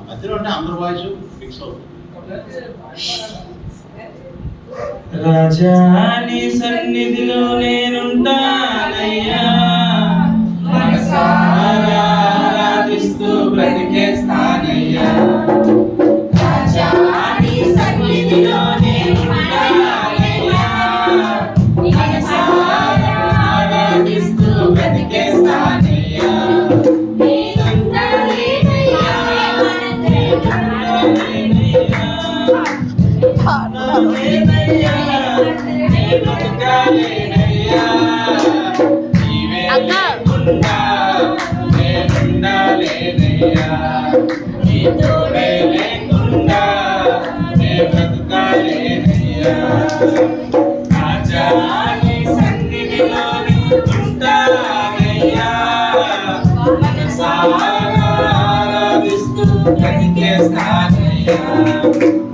మధ్యలో అంటే అందరు వాయిస్ ఫిక్స్ అవుతుంది. రాజా నీ సన్నిధిలో నేనుంటానయ్యా, మనసారా ఆరాధిస్తూ బ్రతికేస్తానయ్యా. రాజా నీ సన్నిధిలో నేనుంటానయ్యా, మనసారా ఆరాధిస్తూ బ్రతికేస్తానయ్యా.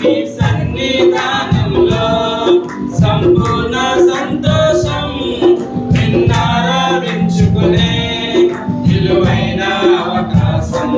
నీ సన్నిధానంలో సంపూర్ణ సంతోషం, నిన్నారాధించుకునే విలువైన అవకాశం.